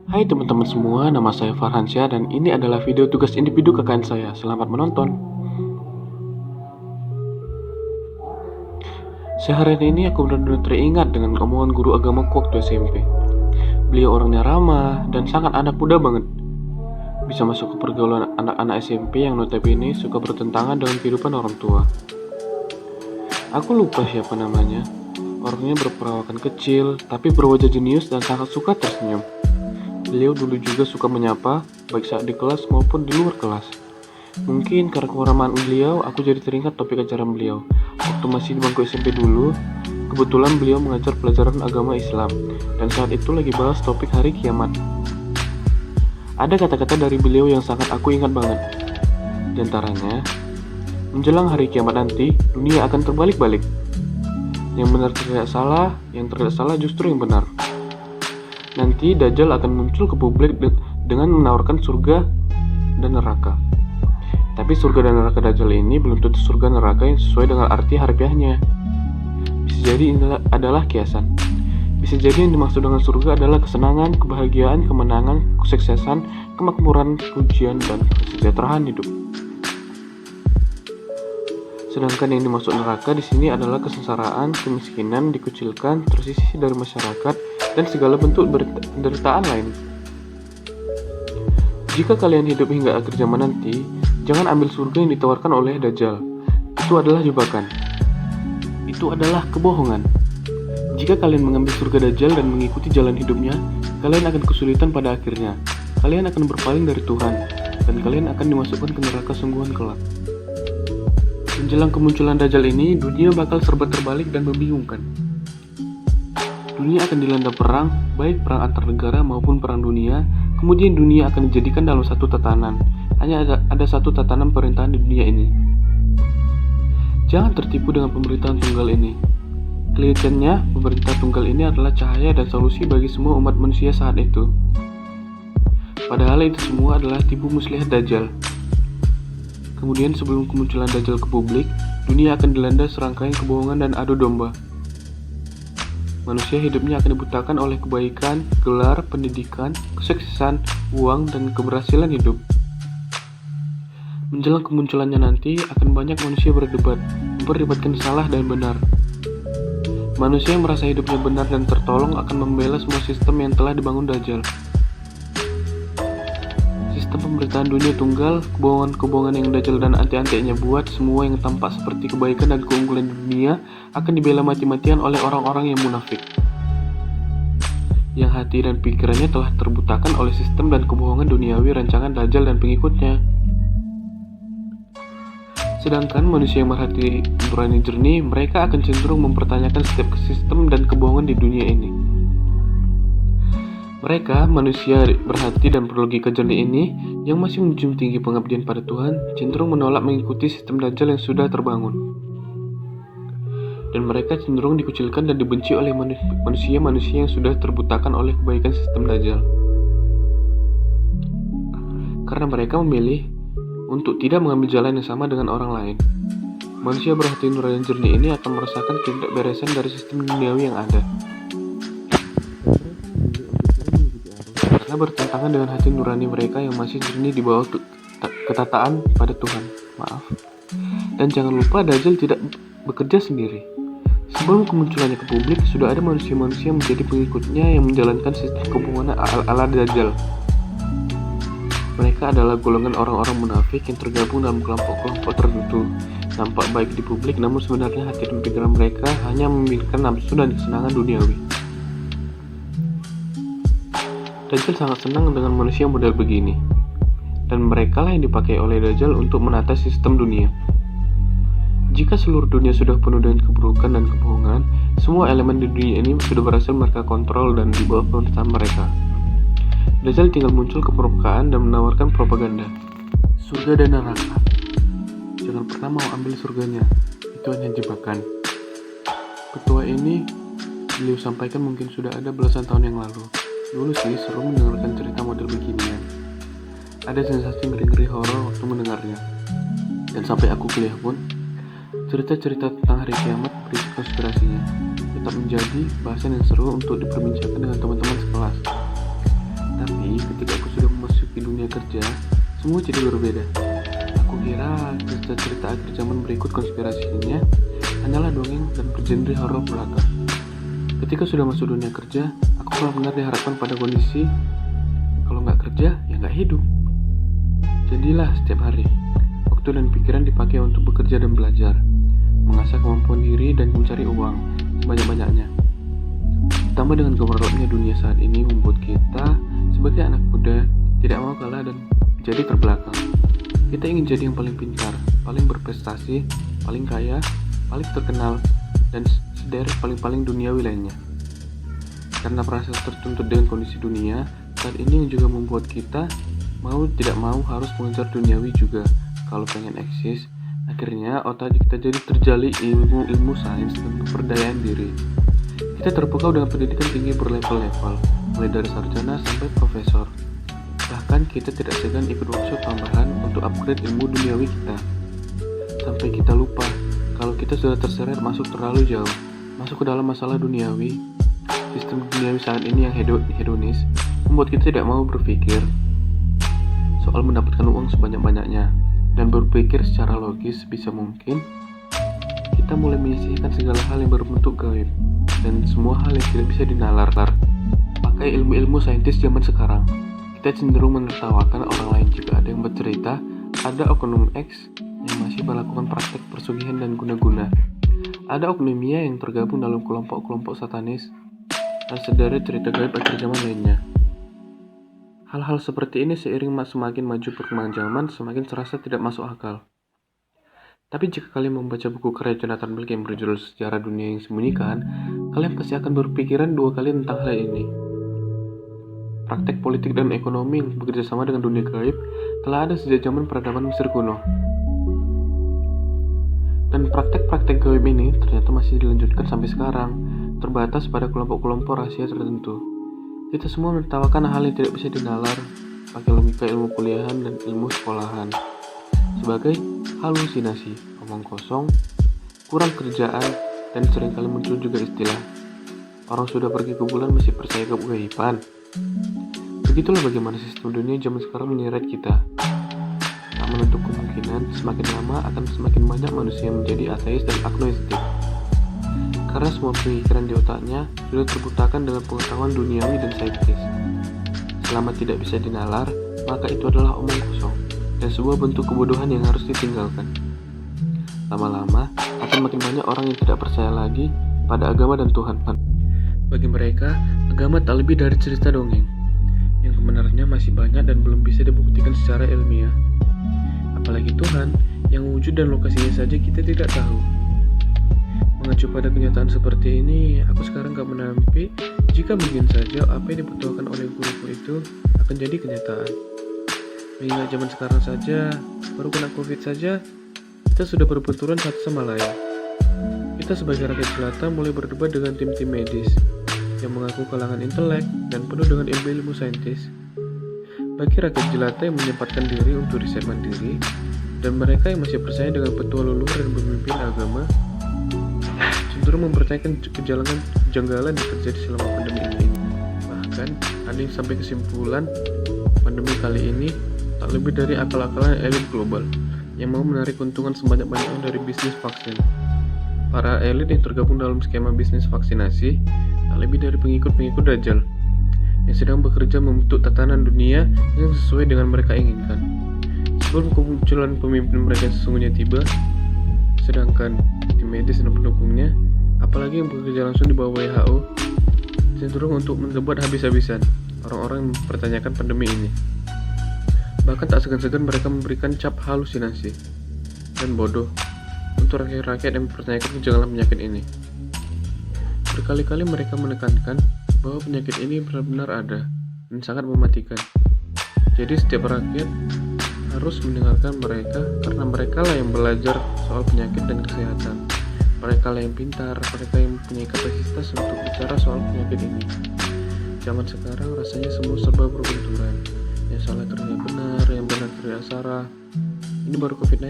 Hai teman-teman semua, nama saya Farhansyah dan ini adalah video tugas individu KKN saya. Selamat menonton. Seharian ini aku benar-benar teringat dengan omongan guru agamaku waktu SMP. Beliau orangnya ramah dan sangat anak muda banget. Bisa masuk ke pergaulan anak-anak SMP yang notabene suka bertentangan dengan kehidupan orang tua. Aku lupa siapa namanya. Orangnya berperawakan kecil, tapi berwajah jenius dan sangat suka tersenyum. Beliau dulu juga suka menyapa, baik saat di kelas maupun di luar kelas. Mungkin karena keramaan beliau, aku jadi teringat topik ajaran beliau. Waktu masih di bangku SMP dulu, kebetulan beliau mengajar pelajaran agama Islam, dan saat itu lagi bahas topik hari kiamat. Ada kata-kata dari beliau yang sangat aku ingat banget. Di antaranya, menjelang hari kiamat nanti, dunia akan terbalik-balik. Yang benar tidak salah, yang tidak salah justru yang benar. Nanti Dajjal akan muncul ke publik dengan menawarkan surga dan neraka. Tapi surga dan neraka Dajjal ini belum tentu surga neraka yang sesuai dengan arti harfiahnya. Bisa jadi ini adalah kiasan. Bisa jadi yang dimaksud dengan surga adalah kesenangan, kebahagiaan, kemenangan, kesuksesan, kemakmuran, pujian, dan kesejahteraan hidup. Sedangkan yang dimaksud neraka di sini adalah kesengsaraan, kemiskinan, dikucilkan, tersisih dari masyarakat, dan segala bentuk penderitaan lain. Jika kalian hidup hingga akhir zaman nanti, jangan ambil surga yang ditawarkan oleh Dajjal. Itu adalah jebakan. Itu adalah kebohongan. Jika kalian mengambil surga Dajjal dan mengikuti jalan hidupnya, kalian akan kesulitan pada akhirnya. Kalian akan berpaling dari Tuhan, dan kalian akan dimasukkan ke neraka sungguhan kelak. Menjelang kemunculan Dajjal ini, dunia bakal serba terbalik dan membingungkan. Dunia akan dilanda perang, baik perang antar negara maupun perang dunia. Kemudian dunia akan dijadikan dalam satu tatanan. Hanya ada satu tatanan pemerintahan di dunia ini. Jangan tertipu dengan pemerintahan tunggal ini. Kelihatannya, pemerintah tunggal ini adalah cahaya dan solusi bagi semua umat manusia saat itu. Padahal itu semua adalah tipu muslihat Dajjal. Kemudian sebelum kemunculan Dajjal ke publik, dunia akan dilanda serangkaian kebohongan dan adu domba. Manusia hidupnya akan dibutakan oleh kebaikan, gelar, pendidikan, kesuksesan, uang, dan keberhasilan hidup. Menjelang kemunculannya nanti, akan banyak manusia berdebat, memperdebatkan salah dan benar. Manusia yang merasa hidupnya benar dan tertolong akan membela semua sistem yang telah dibangun Dajjal. Sistem pemerintahan dunia tunggal, kebohongan-kebohongan yang Dajjal dan anti-antinya buat, semua yang tampak seperti kebaikan dan keunggulan dunia akan dibela mati-matian oleh orang-orang yang munafik, yang hati dan pikirannya telah terbutakan oleh sistem dan kebohongan duniawi rancangan Dajjal dan pengikutnya. Sedangkan manusia yang berhati nurani jernih, mereka akan cenderung mempertanyakan setiap sistem dan kebohongan di dunia ini. Mereka, manusia berhati dan berlogika jernih ini, yang masih menjunjung tinggi pengabdian pada Tuhan, cenderung menolak mengikuti sistem Dajjal yang sudah terbangun. Dan mereka cenderung dikucilkan dan dibenci oleh manusia-manusia yang sudah terbutakan oleh kebaikan sistem Dajjal. Karena mereka memilih untuk tidak mengambil jalan yang sama dengan orang lain. Manusia berhati nurani jernih ini akan merasakan ketidakberesan dari sistem duniawi yang ada. Karena bertentangan dengan hati nurani mereka yang masih jernih di bawah ketataan pada Tuhan. Dan jangan lupa Dajjal tidak bekerja sendiri. Sebelum kemunculannya ke publik, sudah ada manusia-manusia yang menjadi pengikutnya yang menjalankan sistem kebohongan ala Dajjal. Mereka adalah golongan orang-orang munafik yang tergabung dalam kelompok-kelompok tertentu. Nampak baik di publik, namun sebenarnya hati dan pikiran mereka hanya memikirkan nafsu dan kesenangan duniawi. Dajjal sangat senang dengan manusia model begini, dan mereka lah yang dipakai oleh Dajjal untuk menata sistem dunia. Jika seluruh dunia sudah penuh dengan keburukan dan kebohongan, semua elemen di dunia ini sudah berhasil mereka kontrol dan di bawah pemerintahan mereka. Dajjal tinggal muncul ke permukaan dan menawarkan propaganda. Surga dan neraka. Jangan pernah mau ambil surganya, itu hanya jebakan. Ketua ini beliau sampaikan mungkin sudah ada belasan tahun yang lalu. Dulu sih seru mendengarkan cerita model beginian. Ada sensasi ngeri-ngeri horor waktu mendengarnya. Dan sampai aku kuliah pun, cerita-cerita tentang hari kiamat berisi konspirasinya tetap menjadi bahasan yang seru untuk diperbincangkan dengan teman-teman sekelas. Tapi ketika aku sudah memasuki dunia kerja, semua jadi berbeda. Aku kira cerita-cerita akhir zaman berikut konspirasinya hanyalah dongeng dan bergenre horor belaka. Ketika sudah masuk dunia kerja, aku benar-benar dihadapkan pada kondisi kalau nggak kerja, ya nggak hidup. Jadilah setiap hari, waktu dan pikiran dipakai untuk bekerja dan belajar, mengasah kemampuan diri dan mencari uang sebanyak-banyaknya. Ditambah dengan kemeropnya dunia saat ini membuat kita sebagai anak muda tidak mau kalah dan jadi terbelakang. Kita ingin jadi yang paling pintar, paling berprestasi, paling kaya, paling terkenal, dan sederet paling-paling duniawi lainnya. Karena merasa tertuntut dengan kondisi dunia saat ini yang juga membuat kita mau tidak mau harus mengejar duniawi juga. Kalau pengen eksis, akhirnya otak kita jadi terjali ilmu sains dan keperdayaan diri. Kita terpukau dengan pendidikan tinggi berlevel-level, mulai dari sarjana sampai profesor. Bahkan kita tidak segan ikut workshop tambahan untuk upgrade ilmu duniawi kita. Sampai kita lupa kalau kita sudah terseret masuk terlalu jauh, masuk ke dalam masalah duniawi. Sistem duniawi saat ini yang hedonis membuat kita tidak mau berpikir soal mendapatkan uang sebanyak-banyaknya dan berpikir secara logis bisa mungkin. Kita mulai menyisihkan segala hal yang berbentuk gaib dan semua hal yang tidak bisa dinalar pakai ilmu-ilmu saintis zaman sekarang. Kita cenderung menertawakan orang lain jika ada yang bercerita ada oknum X yang masih melakukan praktek persugihan dan guna-guna. Ada oknum Y yang tergabung dalam kelompok-kelompok satanis dan sederet cerita gaib akhir zaman lainnya. Hal-hal seperti ini seiring semakin maju perkembangan zaman semakin terasa tidak masuk akal. Tapi jika kalian membaca buku karya Jonathan Blake yang berjudul Sejarah Dunia yang Disembunyikan, kalian pasti akan berpikiran dua kali tentang hal ini. Praktek politik dan ekonomi yang bekerja sama dengan dunia gaib telah ada sejak zaman peradaban Mesir kuno. Dan praktek-praktek gaib ini ternyata masih dilanjutkan sampai sekarang, terbatas pada kelompok-kelompok rahasia tertentu. Kita semua menertawakan hal yang tidak bisa dinalar pakai logika ilmu kuliahan dan ilmu sekolahan sebagai halusinasi, omong kosong, kurang kerjaan, dan seringkali muncul juga istilah orang sudah pergi ke bulan masih percaya kegaiban. Begitulah bagaimana sistem dunia zaman sekarang menyeret kita. Tak menutup kemungkinan semakin lama akan semakin banyak manusia yang menjadi ateis dan agnostik. Karena semua pemikiran di otaknya sudah terbutakan dengan pengetahuan duniawi dan saintis. Selama tidak bisa dinalar, maka itu adalah omong kosong dan sebuah bentuk kebodohan yang harus ditinggalkan. Lama-lama akan makin banyak orang yang tidak percaya lagi pada agama dan Tuhan. Bagi mereka, agama tak lebih dari cerita dongeng yang kebenarannya masih banyak dan belum bisa dibuktikan secara ilmiah. Apalagi Tuhan yang wujud dan lokasinya saja kita tidak tahu. Mengacu pada kenyataan seperti ini, aku sekarang gak menampi jika mungkin saja apa yang dipertuakan oleh guruku itu akan jadi kenyataan. Mengingat zaman sekarang saja, baru kena COVID saja, kita sudah berbenturan satu sama lain. Kita sebagai rakyat jelata mulai berdebat dengan tim-tim medis yang mengaku kalangan intelek dan penuh dengan ilmu-ilmu saintis. Bagi rakyat jelata yang menyempatkan diri untuk riset mandiri, dan mereka yang masih percaya dengan petua leluhur dan pemimpin agama, cenderung mempertanyakan kejanggalan yang terjadi selama pandemi ini. Bahkan, ada yang sampai kesimpulan pandemi kali ini tak lebih dari akal-akalan elit global yang mau menarik keuntungan sebanyak-banyaknya dari bisnis vaksin. Para elit yang tergabung dalam skema bisnis vaksinasi tak lebih dari pengikut-pengikut Dajjal yang sedang bekerja membentuk tatanan dunia yang sesuai dengan mereka inginkan. Sebelum kemunculan pemimpin mereka yang sesungguhnya tiba, sedangkan tim medis dan pendukungnya, apalagi yang bekerja langsung di bawah WHO, cenderung untuk mendebat habis-habisan orang-orang yang mempertanyakan pandemi ini. Bahkan tak segan-segan mereka memberikan cap halusinasi dan bodoh untuk rakyat-rakyat yang mempertanyakan kejanggalan penyakit ini. Berkali-kali mereka menekankan bahwa penyakit ini benar-benar ada dan sangat mematikan. Jadi setiap rakyat harus mendengarkan mereka karena mereka lah yang belajar soal penyakit dan kesehatan. Mereka lah yang pintar, mereka yang mempunyai kapasitas untuk bicara soal penyakit ini. Zaman sekarang rasanya semua serba berbenturan. Yang salah terlihat benar, yang benar terlihat salah. Ini baru COVID-19,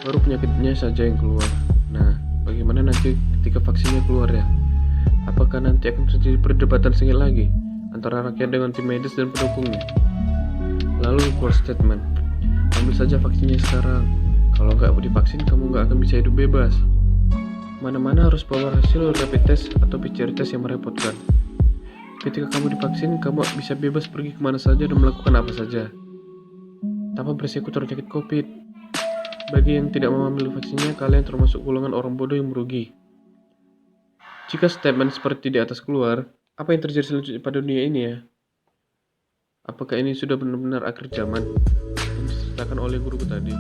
baru penyakitnya saja yang keluar. Nah, bagaimana nanti ketika vaksinnya keluar ya? Apakah nanti akan terjadi perdebatan sengit lagi antara rakyat dengan tim medis dan pendukungnya. Lalu keluar statement, ambil saja vaksinnya sekarang. Kalau nggak divaksin, kamu nggak akan bisa hidup bebas. Mana-mana harus bawa hasil rapid test atau PCR test yang merepotkan. Ketika kamu divaksin, kamu bisa bebas pergi kemana saja dan melakukan apa saja tanpa beresiko terjangkit COVID. Bagi yang tidak mau ambil vaksinnya, kalian termasuk golongan orang bodoh yang merugi. Jika statement seperti di atas keluar, apa yang terjadi selanjutnya pada dunia ini ya? Apakah ini sudah benar-benar akhir zaman yang diceritakan oleh guruku tadi?